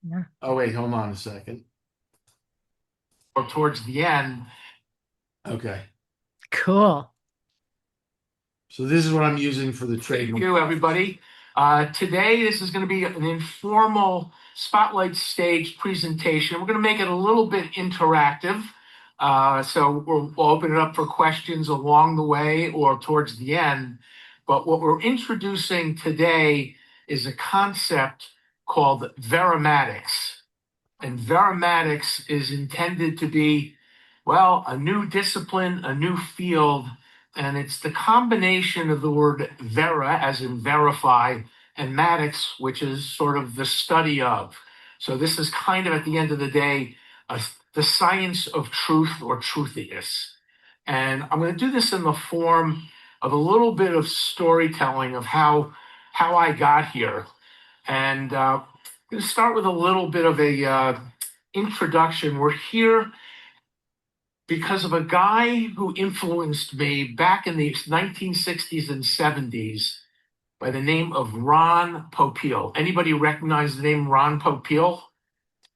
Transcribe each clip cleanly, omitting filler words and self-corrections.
Yeah. Oh, wait, hold on a second. Or towards the end. Okay. Cool. So this is what I'm using for the trade. Thank you, everybody. Today, this is going to be an informal spotlight stage presentation. We're going to make it a little bit interactive. So we'll open it up for questions along the way or towards the end. But what we're introducing today is a concept called veramatics. And veramatics is intended to be, well, a new discipline, a new field, and it's the combination of the word vera, as in verify, and matics, which is sort of the study of. So this is kind of, at the end of the day, the science of truth or truthiness. And I'm going to do this in the form of a little bit of storytelling of how I got here. And I'm going to start with a little bit of a introduction. We're here because of a guy who influenced me back in the 1960s and 70s by the name of Ron Popeil. Anybody recognize the name Ron Popeil?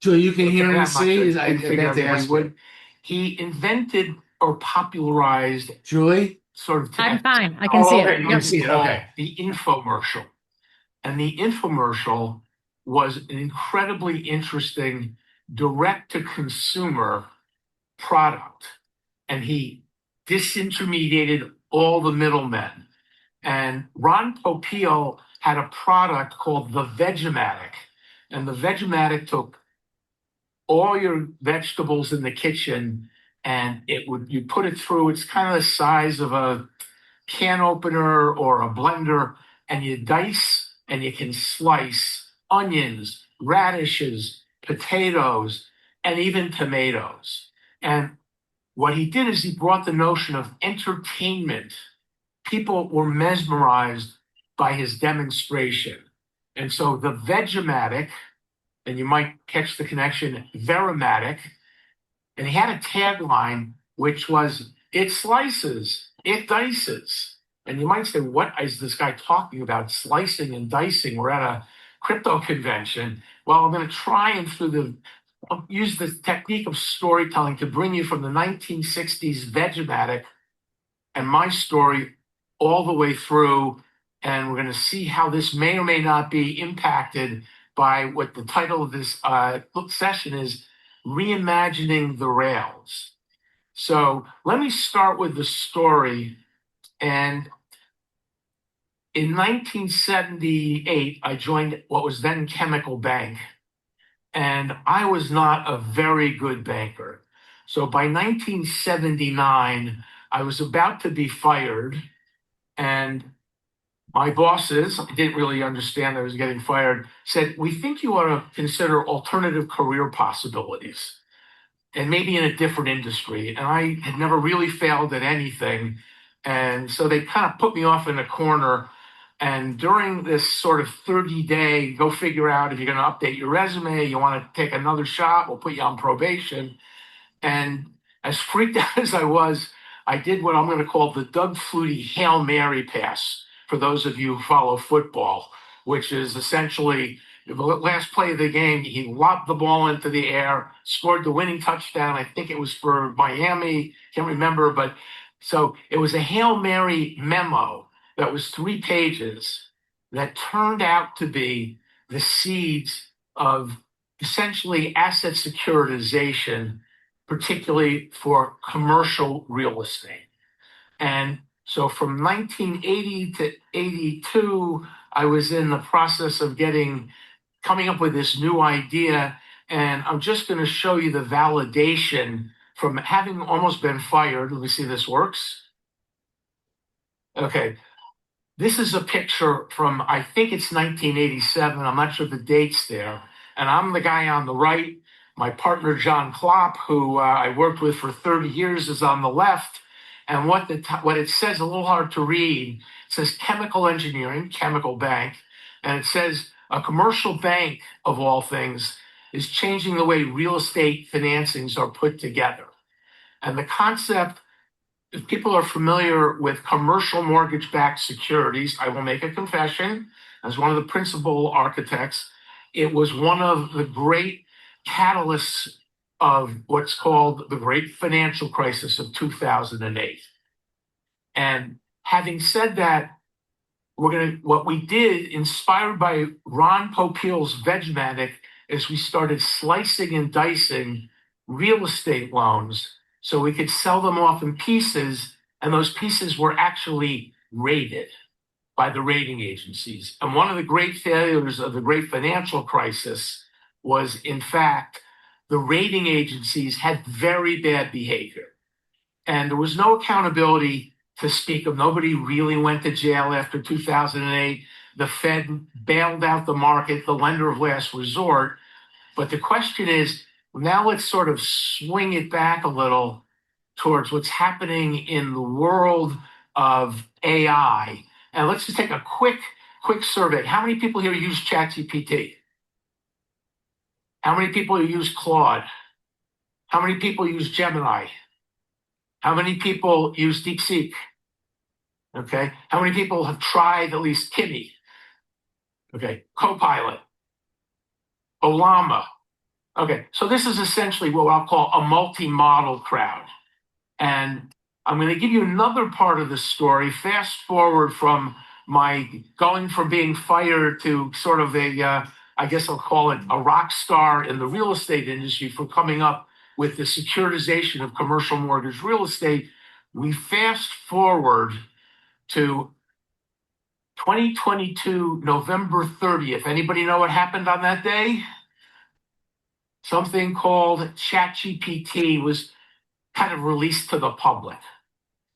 So you can hear and That much, see. I I figured meant to everybody ask would. you. He invented or popularized Julie? sort of. I'm fine. I can see okay, it. you can see it. Okay. The infomercial. And the infomercial was an incredibly interesting direct to consumer product. And he disintermediated all the middlemen. And Ron Popeil had a product called the Vegematic. And the Vegematic took all your vegetables in the kitchen and you put it through, it's kind of the size of a can opener or a blender, and you dice and you can slice onions, radishes, potatoes, and even tomatoes. And what he did is he brought the notion of entertainment. People were mesmerized by his demonstration. And so the Vegematic, and you might catch the connection, Veromatic, and he had a tagline which was, it slices, it dices. And you might say, what is this guy talking about? Slicing and dicing. We're at a crypto convention. Well, I'm going to try and I'll use the technique of storytelling to bring you from the 1960s Vegematic and my story all the way through. And we're going to see how this may or may not be impacted by what the title of this session is, Reimagining the Rails. So let me start with the story. And in 1978, I joined what was then Chemical Bank. And I was not a very good banker. So by 1979, I was about to be fired. And my bosses, I didn't really understand I was getting fired, said, we think you ought to consider alternative career possibilities and maybe in a different industry. And I had never really failed at anything. And so they kind of put me off in a corner. And during this sort of 30-day, go figure out if you're going to update your resume, you want to take another shot, we'll put you on probation. And as freaked out as I was, I did what I'm going to call the Doug Flutie Hail Mary pass for those of you who follow football, which is essentially the last play of the game, he lobbed the ball into the air, scored the winning touchdown. I think it was for Miami, can't remember, but so it was a Hail Mary memo that was 3 pages that turned out to be the seeds of essentially asset securitization, particularly for commercial real estate. And so from 1980 to 82, I was in the process of coming up with this new idea. And I'm just going to show you the validation from having almost been fired. Let me see if this works. Okay. This is a picture from, I think it's 1987. I'm not sure the date's there. And I'm the guy on the right. My partner, John Klopp, who I worked with for 30 years, is on the left. And what it says, a little hard to read, it says chemical engineering, chemical bank. And it says a commercial bank, of all things, is changing the way real estate financings are put together. And the concept, if people are familiar with commercial mortgage-backed securities, I will make a confession. As one of the principal architects, it was one of the great catalysts of what's called the Great Financial Crisis of 2008. And having said that, what we did, inspired by Ron Popeil's Vegematic, is we started slicing and dicing real estate loans so we could sell them off in pieces, and those pieces were actually rated by the rating agencies. And one of the great failures of the great financial crisis was, in fact, the rating agencies had very bad behavior. And there was no accountability to speak of. Nobody really went to jail after 2008. The Fed bailed out the market, the lender of last resort. But the question is, now let's sort of swing it back a little towards what's happening in the world of AI. And let's just take a quick survey. How many people here use ChatGPT? How many people use Claude? How many people use Gemini? How many people use DeepSeek? Okay. How many people have tried at least Kimi? Okay. Copilot. Olama. Okay. So this is essentially what I'll call a multi-model crowd. And I'm going to give you another part of the story. Fast forward from my going from being fired to sort of I guess I'll call it a rock star in the real estate industry for coming up with the securitization of commercial mortgage real estate. We fast forward to 2022, November 30th. Anybody know what happened on that day? Something called ChatGPT was kind of released to the public.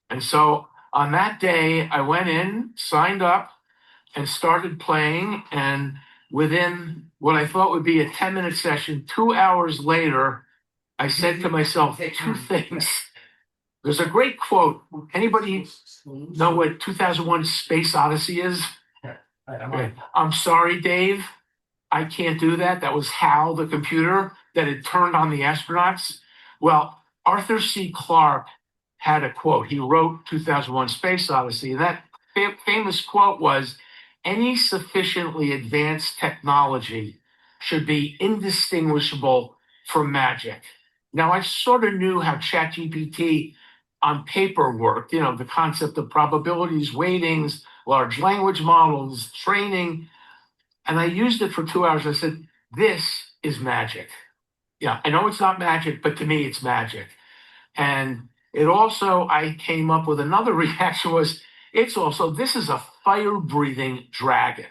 And so on that day, I went in, signed up, and started playing. And within what I thought would be a 10-minute session, 2 hours later, I said to myself two things. There's a great quote. Anybody know what 2001 Space Odyssey is? Okay. I'm sorry, Dave. I can't do that. That was HAL, the computer that had turned on the astronauts. Well, Arthur C. Clarke had a quote. He wrote 2001 Space Odyssey. And that famous quote was, any sufficiently advanced technology should be indistinguishable from magic. Now, I sort of knew how ChatGPT on paper worked, the concept of probabilities, weightings, large language models, training. And I used it for 2 hours. I said, this is magic. Yeah, I know it's not magic, but to me, it's magic. And it also, I came up with another reaction was, this is a fire-breathing dragon.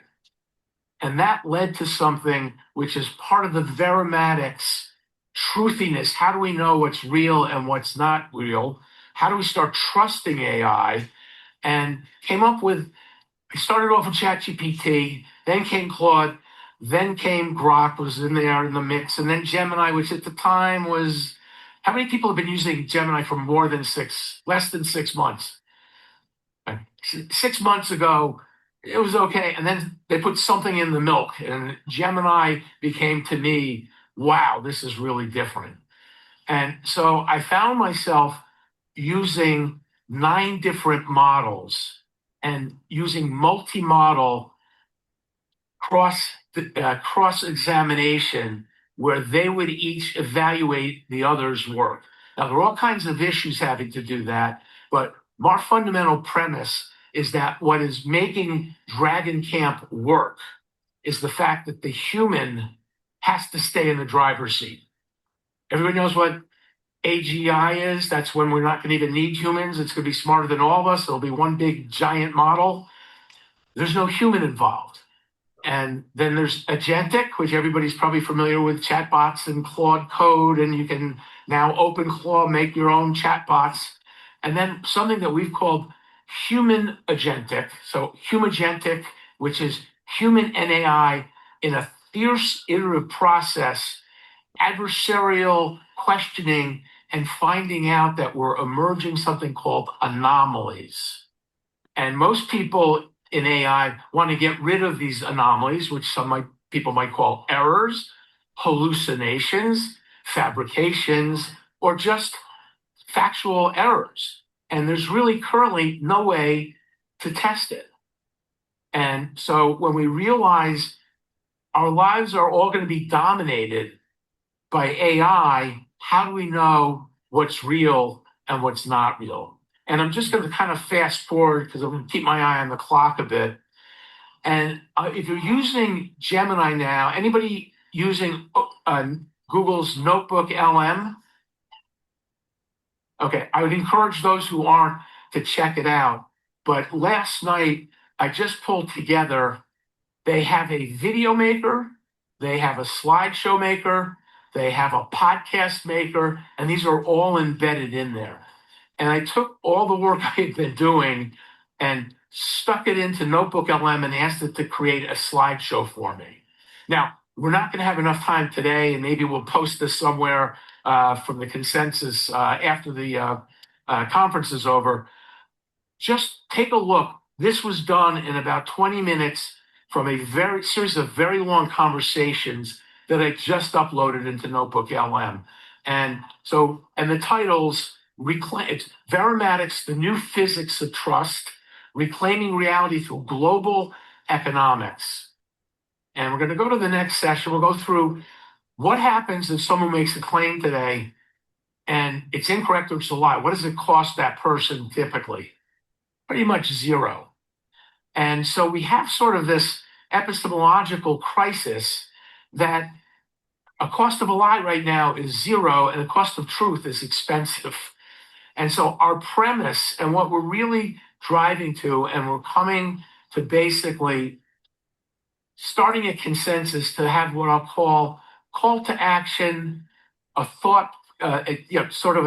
And that led to something which is part of the Verimatics truthiness. How do we know what's real and what's not real? How do we start trusting AI? And came up with, I started off with ChatGPT, then came Claude, then came Grok, was in there in the mix, and then Gemini, which at the time was, how many people have been using Gemini for less than 6 months? 6 months ago, it was okay. And then they put something in the milk, and Gemini became, to me, wow, this is really different. And so I found myself using 9 different models and using multi-model cross-examination where they would each evaluate the other's work. Now, there are all kinds of issues having to do that, but our fundamental premise is that what is making Dragon Camp work is the fact that the human has to stay in the driver's seat. Everybody knows what AGI is. That's when we're not going to even need humans. It's going to be smarter than all of us. It'll be one big giant model. There's no human involved. And then there's Agentic, which everybody's probably familiar with, chatbots and Claude Code, and you can now open Claude, make your own chatbots. And then something that we've called human agentic. So humagentic, which is human and AI in a fierce iterative process, adversarial questioning, and finding out that we're emerging something called anomalies. And most people in AI want to get rid of these anomalies, which people might call errors, hallucinations, fabrications, or just factual errors. And there's really currently no way to test it. And so when we realize our lives are all going to be dominated by AI. How do we know what's real and what's not real? And I'm just going to kind of fast forward because I'm going to keep my eye on the clock a bit. And if you're using Gemini now, anybody using Google's Notebook LM? Okay, I would encourage those who aren't to check it out. But last night, I just pulled together, they have a video maker, they have a slideshow maker, they have a podcast maker, and these are all embedded in there. And I took all the work I had been doing and stuck it into Notebook LM and asked it to create a slideshow for me. Now, we're not going to have enough time today, and maybe we'll post this somewhere from the consensus after the conference is over. Just take a look. This was done in about 20 minutes from a series of very long conversations that I just uploaded into Notebook LM. And the titles, it's Veramatics, the New Physics of Trust, Reclaiming Reality Through Global Economics. And we're going to go to the next session. We'll go through what happens if someone makes a claim today and it's incorrect or it's a lie. What does it cost that person typically? Pretty much zero. And so we have sort of this epistemological crisis that a cost of a lie right now is zero and the cost of truth is expensive. And so our premise and what we're really driving to, and we're coming to basically starting a consensus to have what I'll call to action, a thought, sort of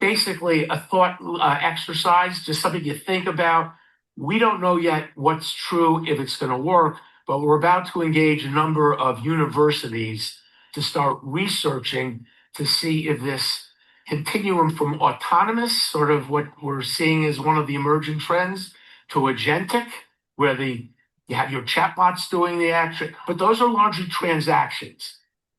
basically a thought exercise, just something you think about. We don't know yet what's true, if it's going to work, but we're about to engage a number of universities to start researching to see if this continuum from autonomous, sort of what we're seeing as one of the emerging trends, to agentic, where you have your chatbots doing the action, but those are largely transactions.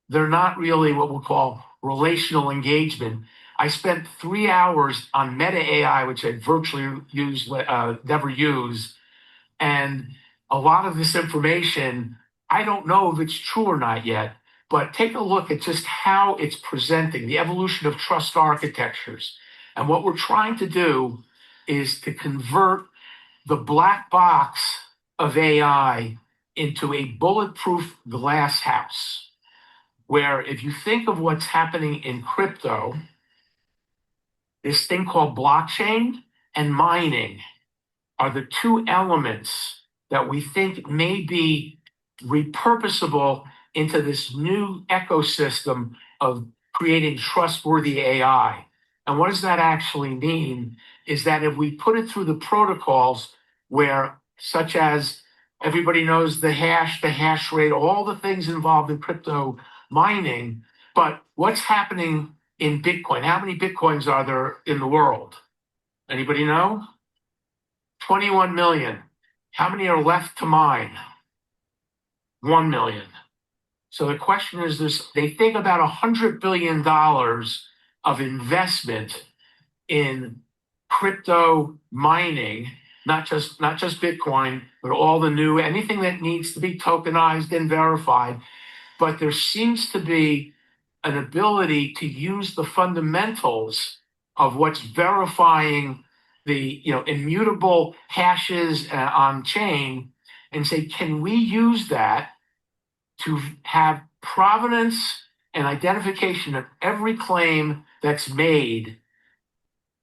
They're not really what we'll call relational engagement. I spent 3 hours on Meta AI, which I virtually never use. And a lot of this information, I don't know if it's true or not yet, but take a look at just how it's presenting, the evolution of trust architectures. And what we're trying to do is to convert the black box of AI into a bulletproof glass house, where if you think of what's happening in crypto, this thing called blockchain and mining are the two elements that we think may be repurposable into this new ecosystem of creating trustworthy AI. And what does that actually mean? Is that if we put it through the protocols where, such as everybody knows the hash rate, all the things involved in crypto mining, but what's happening in Bitcoin? How many Bitcoins are there in the world? Anybody know? 21 million. How many are left to mine? 1 million. So the question is this, they think about $100 billion of investment in crypto mining, not just Bitcoin, but all the new, anything that needs to be tokenized and verified. But there seems to be an ability to use the fundamentals of what's verifying the immutable hashes on chain and say, can we use that to have provenance and identification of every claim that's made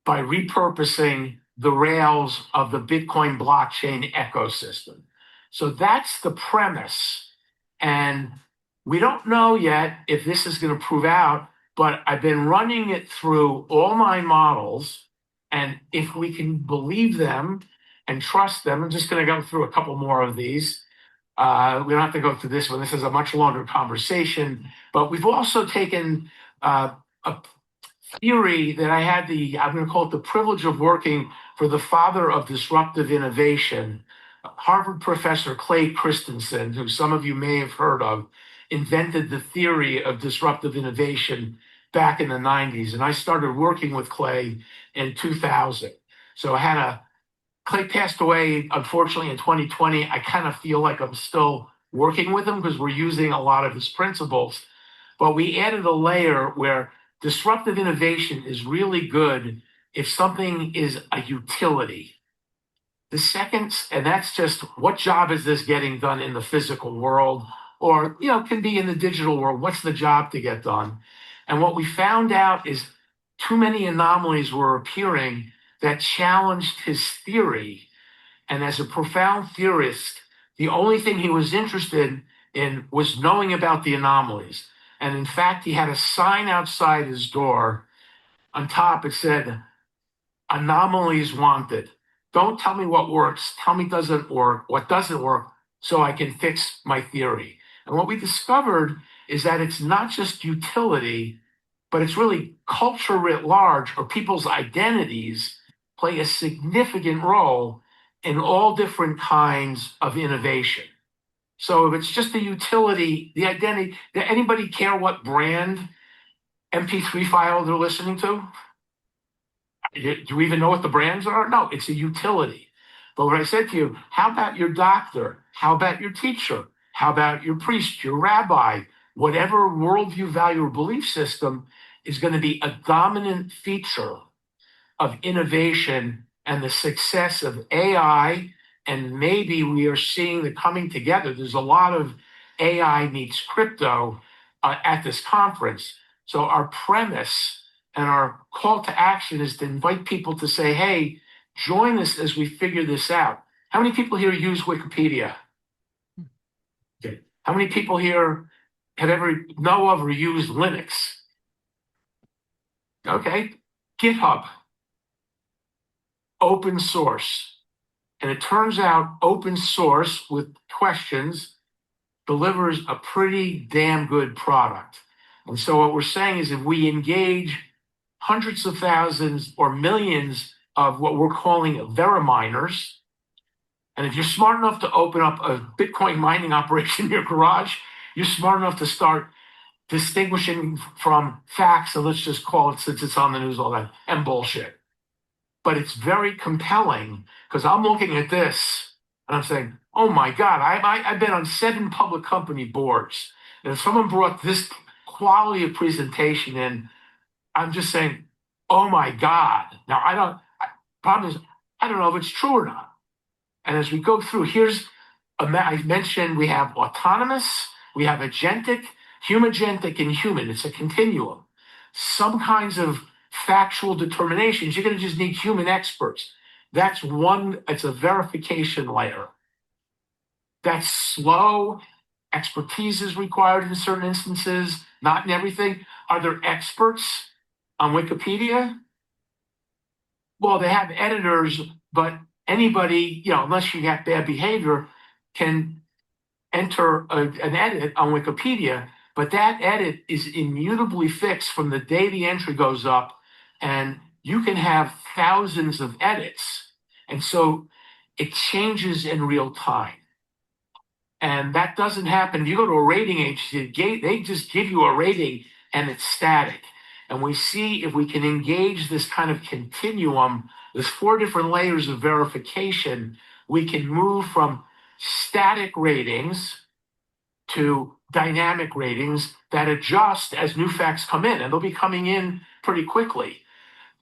by repurposing the rails of the Bitcoin blockchain ecosystem? So that's the premise. And we don't know yet if this is going to prove out, but I've been running it through all my models. And if we can believe them and trust them, I'm just going to go through a couple more of these. We don't have to go through this one. This is a much longer conversation. But we've also taken a theory that I had I'm going to call it the privilege of working for the father of disruptive innovation, Harvard professor Clay Christensen, who some of you may have heard of, invented the theory of disruptive innovation back in the 90s. And I started working with Clay in 2000. So Clay passed away, unfortunately, in 2020. I kind of feel like I'm still working with him because we're using a lot of his principles. But we added a layer where disruptive innovation is really good if something is a utility. The second, and that's just what job is this getting done in the physical world, or can be in the digital world. What's the job to get done? And what we found out is too many anomalies were appearing that challenged his theory. And as a profound theorist, the only thing he was interested in was knowing about the anomalies. And in fact, he had a sign outside his door. On top, it said, "Anomalies wanted." Don't tell me what works. Tell me what doesn't work, so I can fix my theory. And what we discovered is that it's not just utility, but it's really culture writ large, or people's identities play a significant role in all different kinds of innovation. So if it's just a utility, the identity, does anybody care what brand MP3 file they're listening to? Do we even know what the brands are? No, it's a utility. But what I said to you, how about your doctor? How about your teacher? How about your priest, your rabbi? Whatever worldview, value, or belief system is going to be a dominant feature of innovation and the success of AI. And maybe we are seeing the coming together. There's a lot of AI meets crypto at this conference. So our premise and our call to action is to invite people to say, hey, join us as we figure this out. How many people here use Wikipedia? Okay. How many people here have ever know of or used Linux? Okay. GitHub, open source. And it turns out open source with questions delivers a pretty damn good product. And so what we're saying is if we engage hundreds of thousands or millions of what we're calling Veriminers, and if you're smart enough to open up a Bitcoin mining operation in your garage, you're smart enough to start distinguishing from facts, and let's just call it, since it's on the news all the time, and bullshit. But it's very compelling because I'm looking at this and I'm saying, oh my God, I've been on 7 public company boards. And if someone brought this quality of presentation in, I'm just saying, oh my God. Now, problem is, I don't know if it's true or not. And as we go through, I mentioned we have autonomous, we have agentic, humagentic, and human. It's a continuum. Some kinds of factual determinations, you're going to just need human experts. It's a verification layer. That's slow. Expertise is required in certain instances, not in everything. Are there experts on Wikipedia? Well, they have editors, but anybody, unless you have bad behavior, can enter an edit on Wikipedia. But that edit is immutably fixed from the day the entry goes up, and you can have thousands of edits. And so it changes in real time. And that doesn't happen. If you go to a rating agency, they just give you a rating and it's static. And we see if we can engage this kind of continuum, there's 4 different layers of verification, we can move from static ratings to dynamic ratings that adjust as new facts come in, and they'll be coming in pretty quickly.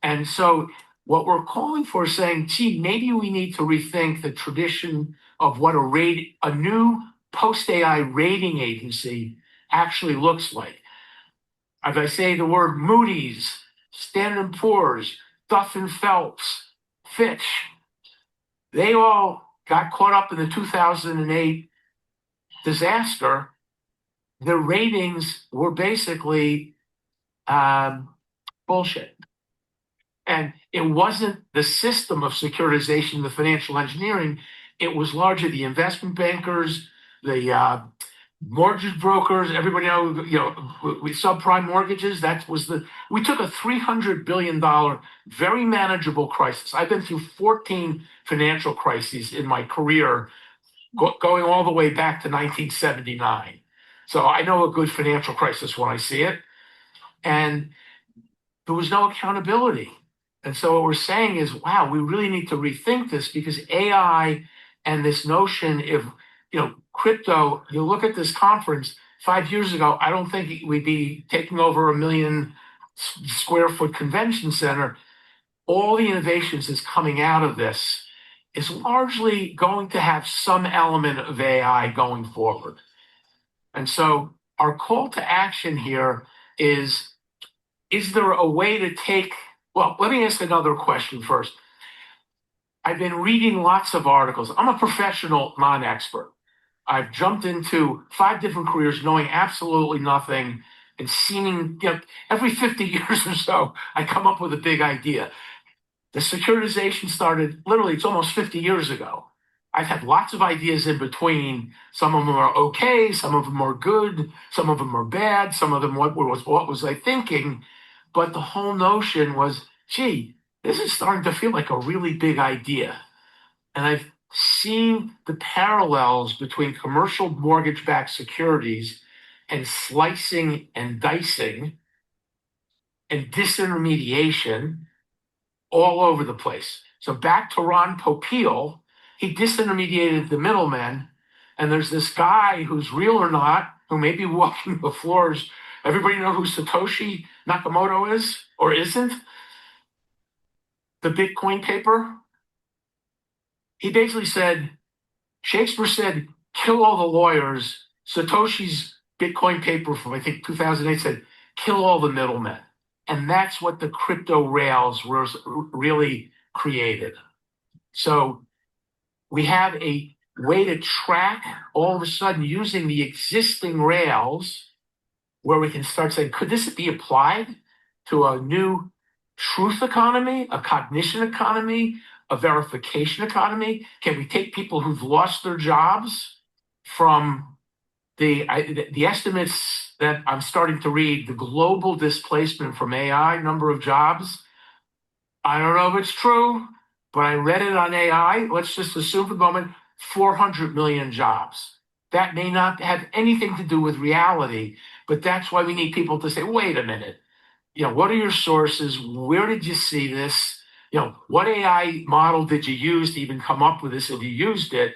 And so what we're calling for is saying, gee, maybe we need to rethink the tradition of what a new post-AI rating agency actually looks like. As I say the word Moody's, Standard & Poor's, Duff & Phelps, Fitch, they all got caught up in the 2008 disaster. Their ratings were basically bullshit. And it wasn't the system of securitization, the financial engineering. It was largely the investment bankers, the mortgage brokers, everybody with subprime mortgages. We took a $300 billion, very manageable crisis. I've been through 14 financial crises in my career, going all the way back to 1979. So I know a good financial crisis when I see it. And there was no accountability. And so what we're saying is, wow, we really need to rethink this, because AI and this notion crypto, you look at this conference 5 years ago, I don't think we'd be taking over a million square foot convention center. All the innovations that's coming out of this is largely going to have some element of AI going forward. And so our call to action here is there a way to well, let me ask another question first. I've been reading lots of articles. I'm a professional non-expert. I've jumped into 5 different careers knowing absolutely nothing and seeing, every 50 years or so, I come up with a big idea. The securitization started literally, it's almost 50 years ago. I've had lots of ideas in between. Some of them are okay, some of them are good, some of them are bad, some of them, what was I thinking? But the whole notion was, gee, this is starting to feel like a really big idea. And I've seen the parallels between commercial mortgage-backed securities and slicing and dicing and disintermediation all over the place. So back to Ron Popeil, he disintermediated the middlemen, and there's this guy who's real or not, who may be walking the floors. Everybody know who Satoshi Nakamoto is or isn't? The Bitcoin paper. He basically said, Shakespeare said, kill all the lawyers. Satoshi's Bitcoin paper from, I think, 2008 said, kill all the middlemen. And that's what the crypto rails were really created. So we have a way to track all of a sudden using the existing rails where we can start saying, could this be applied to a new truth economy, a cognition economy, a verification economy? Can we take people who've lost their jobs from the estimates that I'm starting to read, the global displacement from AI, number of jobs? I don't know if it's true, but I read it on AI. Let's just assume for the moment 400 million jobs. That may not have anything to do with reality, but that's why we need people to say, wait a minute, what are your sources? Where did you see this? What AI model did you use to even come up with this if you used it?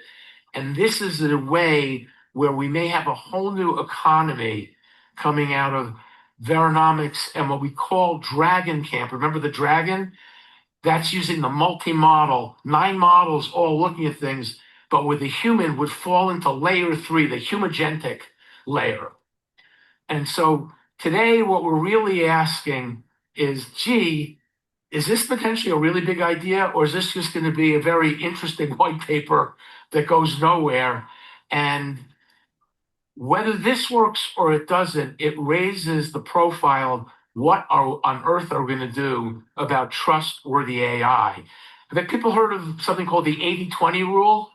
And this is a way where we may have a whole new economy coming out of Veronomics and what we call Dragon Camp. Remember the dragon? That's using the multi-model, 9 models all looking at things, but where the human would fall into layer 3, the humagentic layer. And so today, what we're really asking is, gee, is this potentially a really big idea, or is this just going to be a very interesting white paper that goes nowhere? And whether this works or it doesn't, it raises the profile of what on earth are we going to do about trustworthy AI? Have people heard of something called the 80-20 rule?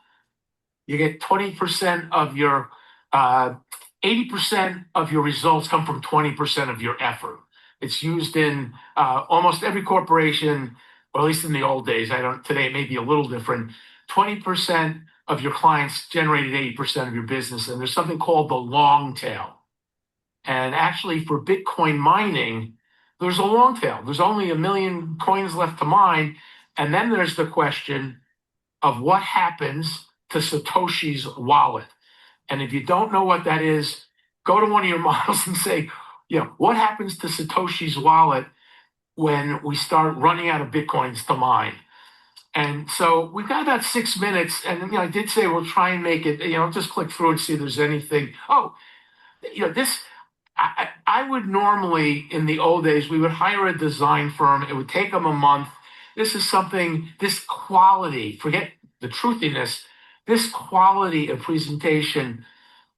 You get 20% of your 80% of your results come from 20% of your effort. It's used in almost every corporation, or at least in the old days. Today it may be a little different. 20% of your clients generated 80% of your business, and there's something called the long tail. And actually, for Bitcoin mining, there's a long tail. There's only 1 million coins left to mine, and then there's the question of what happens to Satoshi's wallet. And if you don't know what that is, go to one of your models and say, what happens to Satoshi's wallet when we start running out of Bitcoins to mine? And so we've got about 6 minutes. And I did say we'll try and make it, just click through and see if there's anything. I would normally, in the old days, we would hire a design firm. It would take them a month. This quality, forget the truthiness, this quality of presentation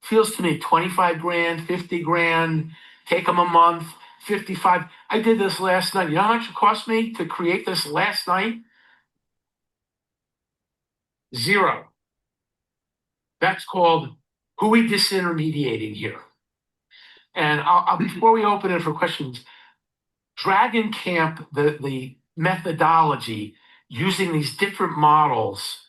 feels to me 25 grand, 50 grand, take them a month, 55. I did this last night. You know how much it cost me to create this last night? 0. That's called who we disintermediating here. And I'll before we open it for questions, Dragon Camp, the methodology using these different models,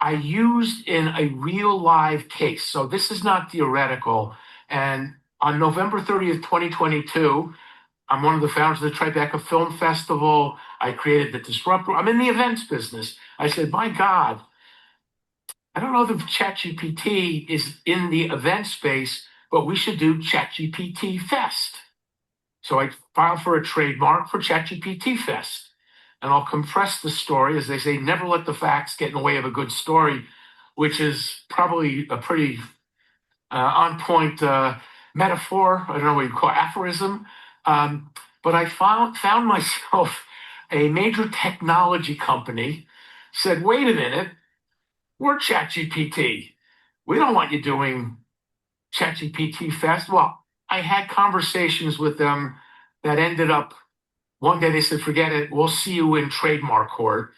I used in a real live case. So this is not theoretical. And on November 30th, 2022, I'm one of the founders of the Tribeca Film Festival. I created the Disruptor. I'm in the events business. I said, my God, I don't know if ChatGPT is in the event space, but we should do ChatGPT Fest. So I filed for a trademark for ChatGPT Fest. And I'll compress the story. As they say, never let the facts get in the way of a good story, which is probably a pretty on point metaphor. I don't know what you call it, aphorism. But I found myself a major technology company said, wait a minute, we're ChatGPT. We don't want you doing ChatGPT Fest. Well, I had conversations with them that ended up one day they said, forget it, we'll see you in trademark court.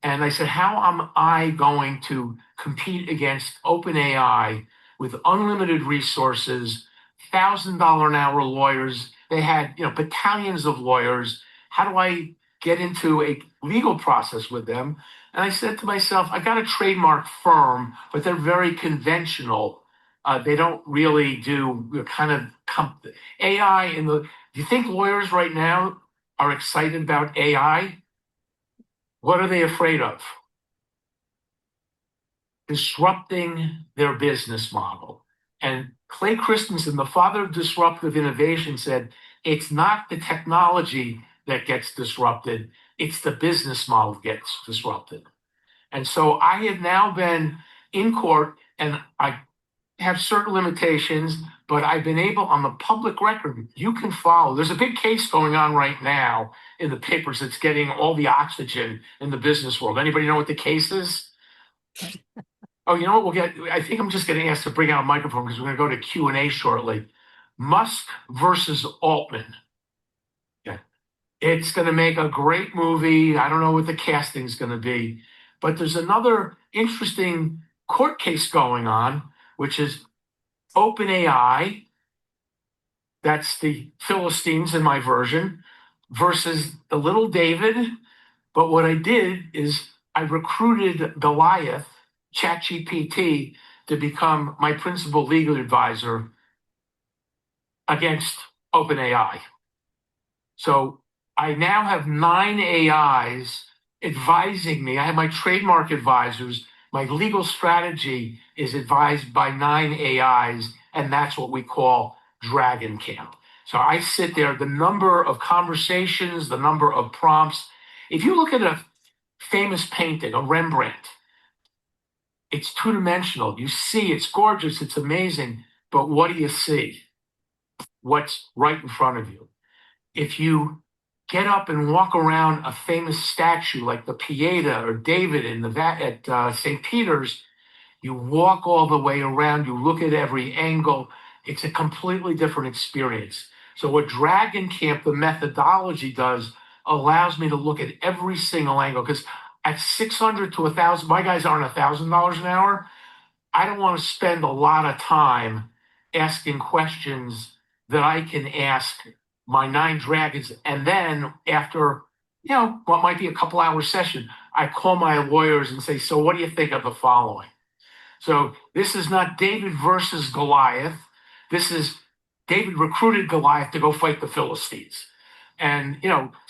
And I said, how am I going to compete against OpenAI with unlimited resources, $1,000 an hour lawyers? They had, battalions of lawyers. How do I get into a legal process with them? And I said to myself, I got a trademark firm, but they're very conventional. They don't really do kind of AI in the. Do you think lawyers right now are excited about AI? What are they afraid of? Disrupting their business model. And Clay Christensen, the father of disruptive innovation, said it's not the technology that gets disrupted, it's the business model that gets disrupted. And so I have now been in court, and I have certain limitations, but I've been able, on the public record, you can follow. There's a big case going on right now in the papers that's getting all the oxygen in the business world. Anybody know what the case is? Oh, you know what? I think I'm just getting asked to bring out a microphone because we're going to go to Q&A shortly. Musk versus Altman. Yeah. It's going to make a great movie. I don't know what the casting's going to be, but there's another interesting court case going on, which is OpenAI, that's the Philistines in my version, versus the little David. But what I did is I recruited Goliath, ChatGPT, to become my principal legal advisor against OpenAI. So I now have 9 AIs advising me. I have my trademark advisors. My legal strategy is advised by 9 AIs, and that's what we call Dragon Camp. So I sit there, the number of conversations, the number of prompts. If you look at a famous painting, a Rembrandt, it's two-dimensional. You see, it's gorgeous, it's amazing, but what do you see? What's right in front of you? If you get up and walk around a famous statue like the Pieta or David at St. Peter's, you walk all the way around, you look at every angle. It's a completely different experience. So what Dragon Camp, the methodology does, allows me to look at every single angle. Because at 600 to 1,000, my guys aren't $1,000 an hour. I don't want to spend a lot of time asking questions that I can ask my 9 dragons. And then after, what might be a couple hour session, I call my lawyers and say, so what do you think of the following? So this is not David versus Goliath. This is David recruited Goliath to go fight the Philistines. And,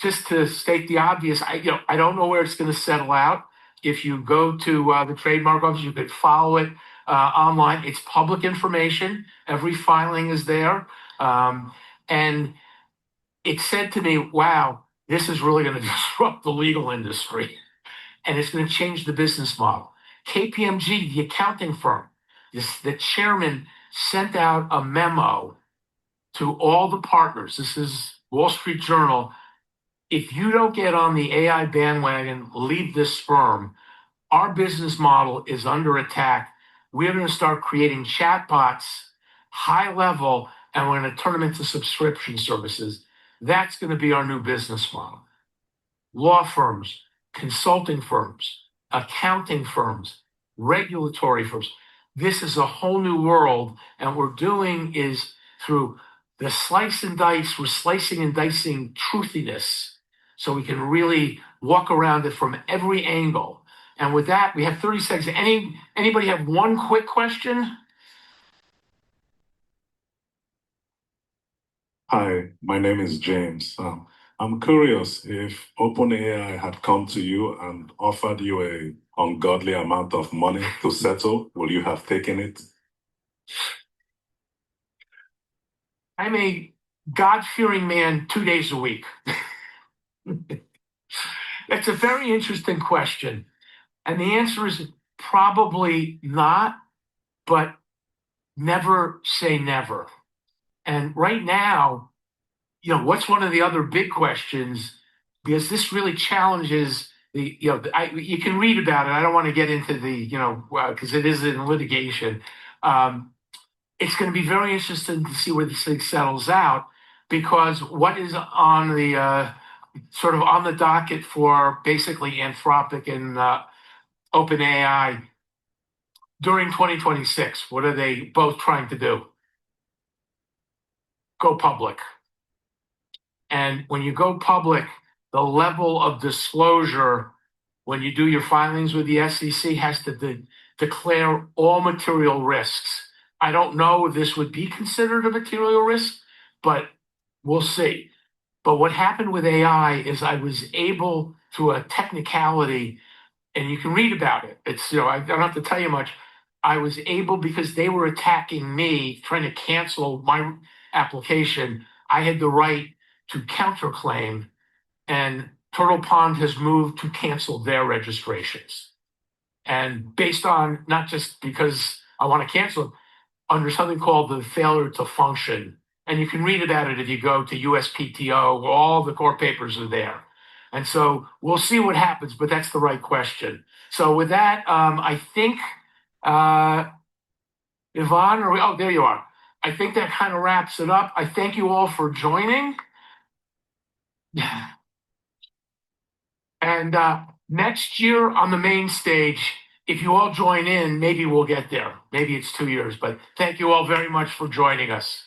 just to state the obvious, I don't know where it's going to settle out. If you go to the trademark office, you could follow it online. It's public information. Every filing is there. And it said to me, wow, this is really going to disrupt the legal industry. And it's going to change the business model. KPMG, the accounting firm, the chairman sent out a memo to all the partners. This is Wall Street Journal. If you don't get on the AI bandwagon, leave this firm. Our business model is under attack. We're going to start creating chatbots, high level, and we're going to turn them into subscription services. That's going to be our new business model. Law firms, consulting firms, accounting firms, regulatory firms. This is a whole new world. And what we're doing is through the slice and dice, we're slicing and dicing truthiness so we can really walk around it from every angle. And with that, we have 30 seconds. Anybody have one quick question? Hi, my name is James. I'm curious if OpenAI had come to you and offered you a ungodly amount of money to settle, will you have taken it? I'm a God-fearing man 2 days a week. That's a very interesting question. And the answer is probably not, but never say never. And right now, what's one of the other big questions? Because this really challenges you can read about it. I don't want to get into because it is in litigation. It's going to be very interesting to see where this thing settles out, because what is on the sort of on the docket for basically Anthropic and OpenAI during 2026? What are they both trying to do? Go public. And when you go public, the level of disclosure when you do your filings with the SEC has to declare all material risks. I don't know if this would be considered a material risk, but we'll see. But what happened with AI is I was able, through a technicality, and you can read about it. It's, I don't have to tell you much. I was able, because they were attacking me, trying to cancel my application. I had the right to counterclaim, and Turtle Pond has moved to cancel their registrations. And based on, not just because I want to cancel, under something called the failure to function. And you can read about it if you go to USPTO, all the court papers are there. And so we'll see what happens, but that's the right question. So with that, I think, Yvonne, oh, there you are. I think that kind of wraps it up. I thank you all for joining. And next year on the main stage, if you all join in, maybe we'll get there. Maybe it's 2 years, but thank you all very much for joining us.